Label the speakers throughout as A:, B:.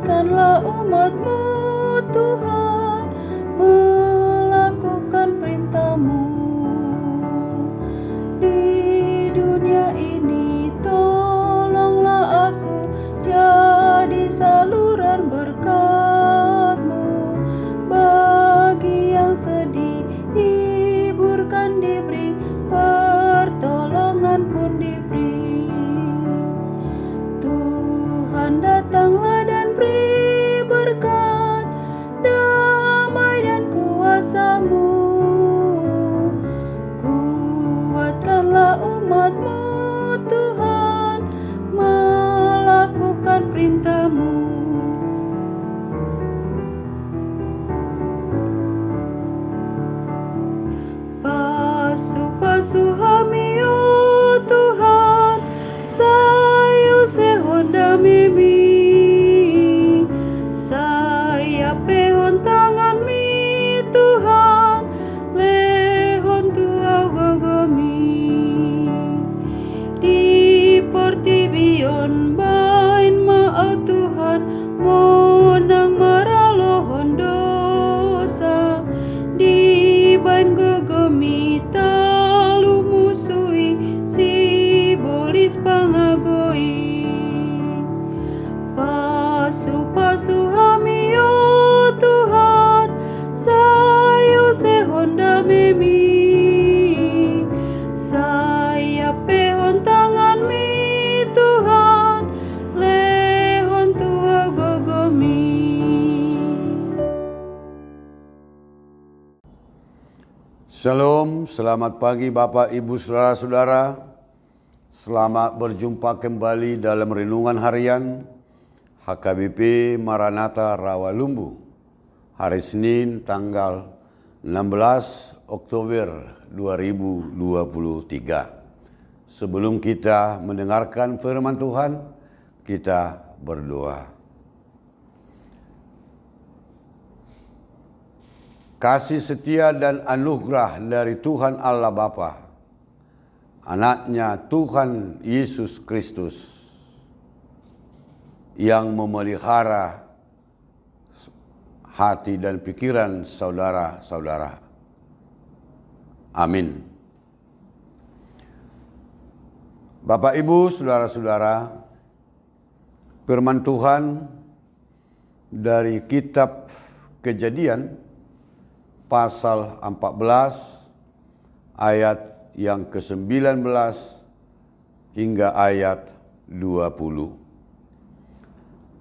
A: Kuatkanlah umat-Mu Tuhan, melakukan perintah-Mu. Di dunia ini tolonglah aku jadi saluran berkat-Mu. Bagi yang sedih hiburkan diberi, pertolongan pun diberi. Tuhan datanglah dan beri berkat, damai dan kuasa-Mu. Kuatkanlah umat-Mu Tuhan, melakukan perintah-Mu. Pasu-pasu kami, oh Tuhan, sayu sehonda mimi, saya pehon tangan mi Tuhan, lehon tuau gogomi. Di portibion bain maau Tuhan, monang maralohon dosa. Di bain gogomi talu musui, si bolis pangagoi. Pasu-pasu kami, oh Tuhan, sayu sehonda memi, saya pehon tangan mi Tuhan, lehon tua gogomi.
B: Shalom, selamat pagi Bapak, Ibu, Saudara-saudara. Selamat berjumpa kembali dalam renungan harian HKBP Maranatha Rawalumbu. Hari Senin tanggal 16 Oktober 2023. Sebelum kita mendengarkan firman Tuhan, kita berdoa. Kasih setia dan anugerah dari Tuhan Allah Bapa, anaknya Tuhan Yesus Kristus, yang memelihara hati dan pikiran saudara-saudara. Amin. Bapak, Ibu, saudara-saudara, firman Tuhan dari kitab Kejadian pasal 14 ayat yang ke-19 hingga ayat 20.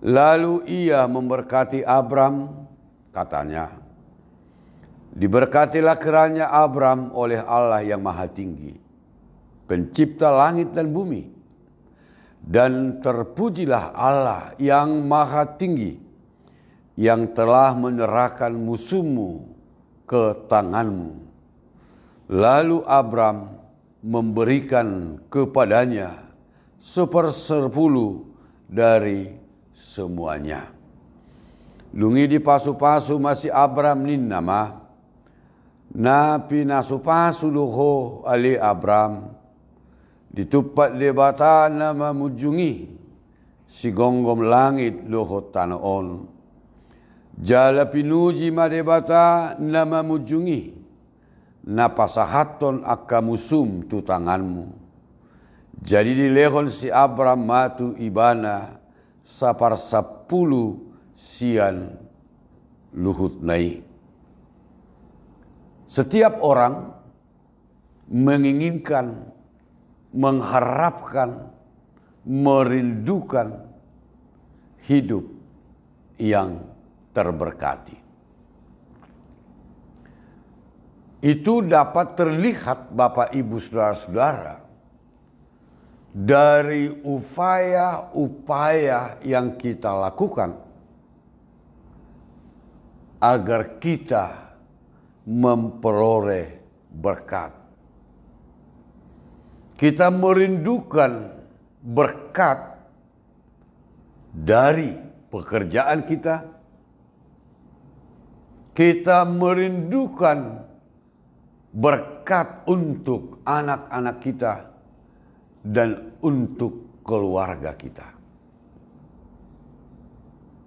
B: Lalu ia memberkati Abram, katanya, diberkatilah kiranya Abram oleh Allah yang Maha Tinggi, pencipta langit dan bumi, dan terpujilah Allah yang Maha Tinggi, yang telah menyerahkan musuhmu ke tanganmu. Lalu Abram memberikan kepadanya 1/10 dari semuanya. Lungi di pasu-pasu masih Abram nin nama, napi nasu-pasu luho ali Abram, ditupat lebata nama mujungi, si gonggom langit luho tanaon. Jala pinuji madebata nama mujungi, napasahaton akka musum tu tanganmu. Jadi dilehon si Abram matu ibana 10 sian luhut nai. Setiap orang menginginkan, mengharapkan, merindukan hidup yang terberkati. Itu dapat terlihat Bapak, Ibu, Saudara-saudara dari upaya-upaya yang kita lakukan agar kita memperoleh berkat. Kita merindukan berkat dari pekerjaan kita. Kita merindukan berkat untuk anak-anak kita dan untuk keluarga kita.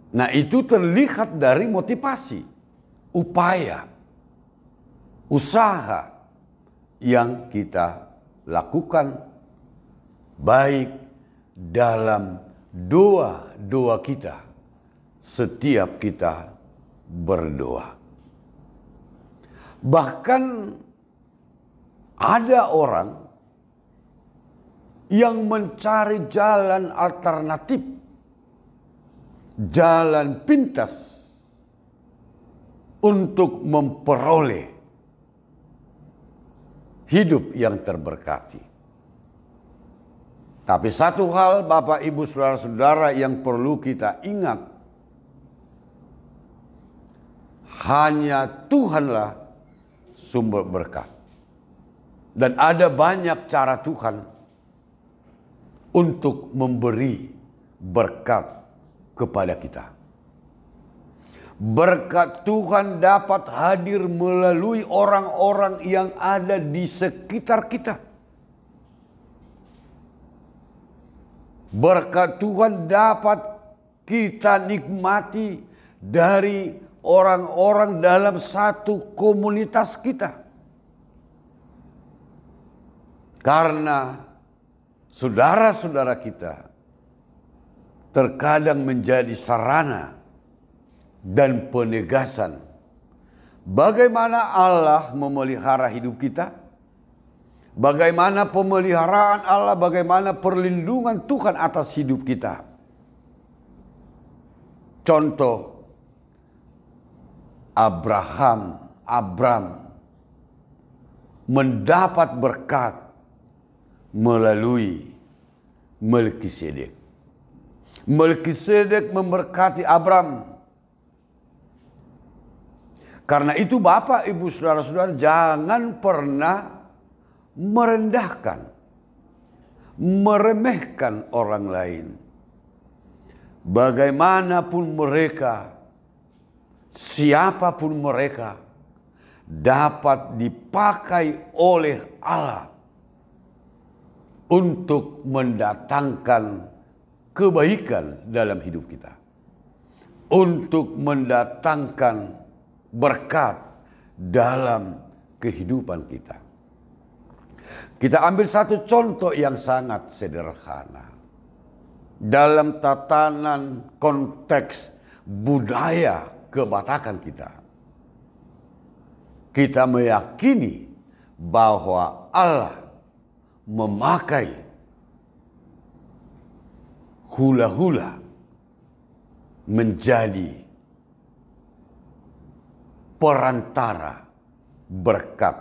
B: Nah, itu terlihat dari motivasi, upaya, usaha yang kita lakukan, baik dalam doa-doa kita setiap kita berdoa. Bahkan ada orang yang mencari jalan alternatif, jalan pintas untuk memperoleh hidup yang terberkati. Tapi satu hal Bapak Ibu Saudara-saudara yang perlu kita ingat, hanya Tuhanlah sumber berkat. Dan ada banyak cara Tuhan untuk memberi berkat kepada kita. Berkat Tuhan dapat hadir melalui orang-orang yang ada di sekitar kita. Berkat Tuhan dapat kita nikmati dari orang-orang dalam satu komunitas kita. Karena saudara-saudara kita terkadang menjadi sarana dan penegasan bagaimana Allah memelihara hidup kita, bagaimana pemeliharaan Allah, bagaimana perlindungan Tuhan atas hidup kita. Contoh, Abram mendapat berkat melalui Melkisedek. Melkisedek memberkati Abram. Karena itu Bapak, Ibu, Saudara-saudara, jangan pernah merendahkan, meremehkan orang lain. Bagaimanapun mereka, siapapun mereka, dapat dipakai oleh Allah untuk mendatangkan kebaikan dalam hidup kita, untuk mendatangkan berkat dalam kehidupan kita. Kita ambil satu contoh yang sangat sederhana. Dalam tatanan konteks budaya kebatakan kita, kita meyakini bahwa Allah memakai hula-hula menjadi perantara berkat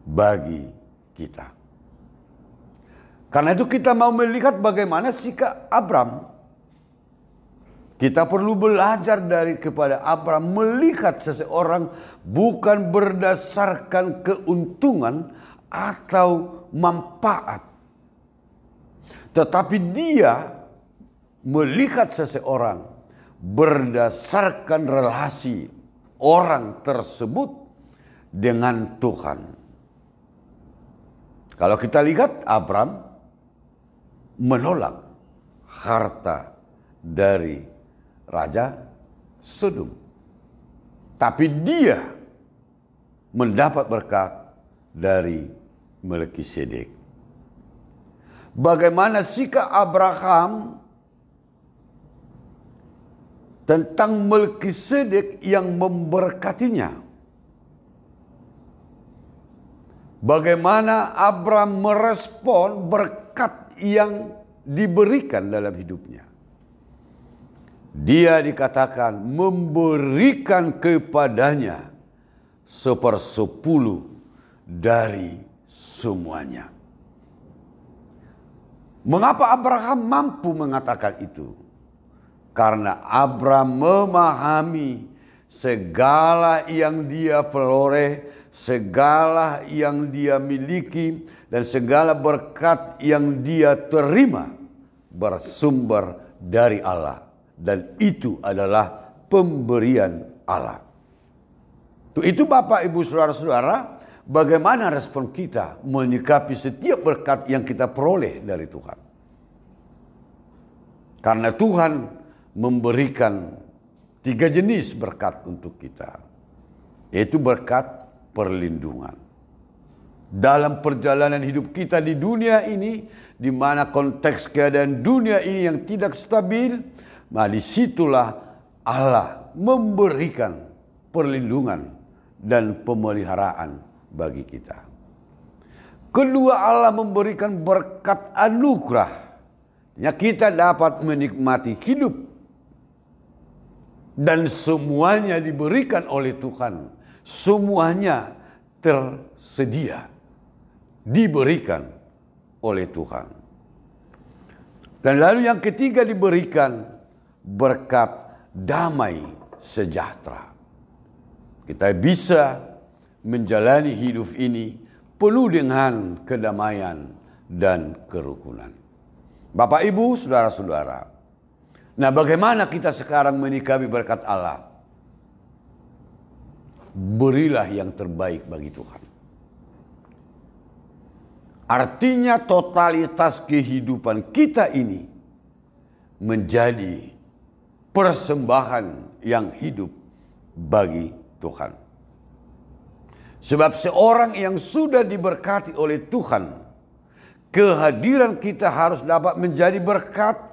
B: bagi kita. Karena itu kita mau melihat bagaimana sikap Abram. Kita perlu belajar kepada Abram, melihat seseorang bukan berdasarkan keuntungan atau manfaat, tetapi dia melihat seseorang berdasarkan relasi orang tersebut dengan Tuhan. Kalau kita lihat, Abram menolak harta dari Raja Sodom, tapi dia mendapat berkat dari Melkisedek. Bagaimana sikap Abraham tentang Melkisedek yang memberkatinya? Bagaimana Abram merespon berkat yang diberikan dalam hidupnya? Dia dikatakan memberikan kepadanya 1/10 dari semuanya. Mengapa Abraham mampu mengatakan itu? Karena Abram memahami segala yang dia peroleh, segala yang dia miliki, dan segala berkat yang dia terima bersumber dari Allah. Dan itu adalah pemberian Allah. Itu Bapak, Ibu, Saudara-saudara, bagaimana respon kita menyikapi setiap berkat yang kita peroleh dari Tuhan. Karena Tuhan memberikan 3 jenis berkat untuk kita, yaitu berkat perlindungan. Dalam perjalanan hidup kita di dunia ini, di mana konteks keadaan dunia ini yang tidak stabil, maka disitulah Allah memberikan perlindungan dan pemeliharaan bagi kita. Kedua, Allah memberikan berkat anugerah. Kita dapat menikmati hidup dan semuanya diberikan oleh Tuhan. Semuanya tersedia, diberikan oleh Tuhan. Dan lalu yang ketiga, diberikan berkat damai sejahtera. Kita bisa menjalani hidup ini penuh dengan kedamaian dan kerukunan. Bapak, Ibu, saudara-saudara. Nah, bagaimana kita sekarang menyikapi berkat Allah? Berilah yang terbaik bagi Tuhan. Artinya totalitas kehidupan kita ini menjadi persembahan yang hidup bagi Tuhan. Sebab seorang yang sudah diberkati oleh Tuhan, kehadiran kita harus dapat menjadi berkat.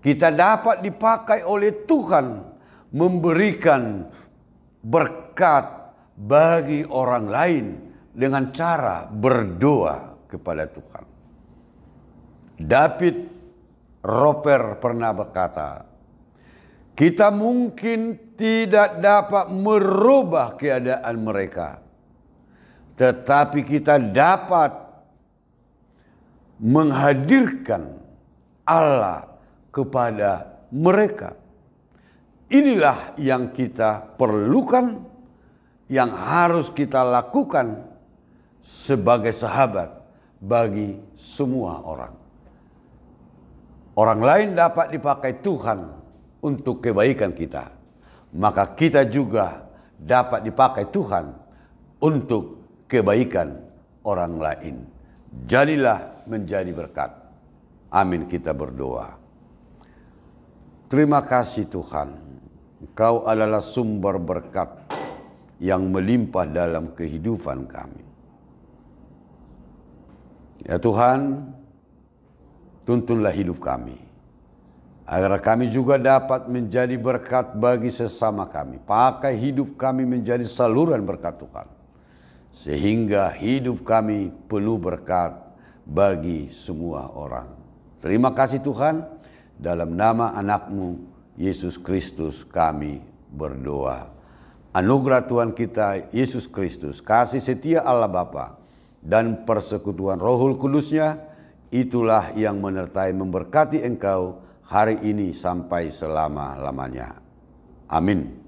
B: Kita dapat dipakai oleh Tuhan memberikan berkat bagi orang lain dengan cara berdoa kepada Tuhan. David Roper pernah berkata, kita mungkin tidak dapat merubah keadaan mereka, tetapi kita dapat menghadirkan Allah kepada mereka. Inilah yang kita perlukan, yang harus kita lakukan sebagai sahabat bagi semua orang. Orang lain dapat dipakai Tuhan untuk kebaikan kita, maka kita juga dapat dipakai Tuhan untuk kebaikan orang lain. Jadilah menjadi berkat. Amin, kita berdoa. Terima kasih Tuhan, Engkau adalah sumber berkat yang melimpah dalam kehidupan kami. Ya Tuhan, tuntunlah hidup kami, agar kami juga dapat menjadi berkat bagi sesama kami. Pakai hidup kami menjadi saluran berkat Tuhan, sehingga hidup kami penuh berkat bagi semua orang. Terima kasih Tuhan, dalam nama anak-Mu Yesus Kristus kami berdoa. Anugerah Tuhan kita Yesus Kristus, kasih setia Allah Bapa, dan persekutuan Roh Kudus-Nya, itulah yang menyertai memberkati engkau hari ini sampai selama-lamanya. Amin.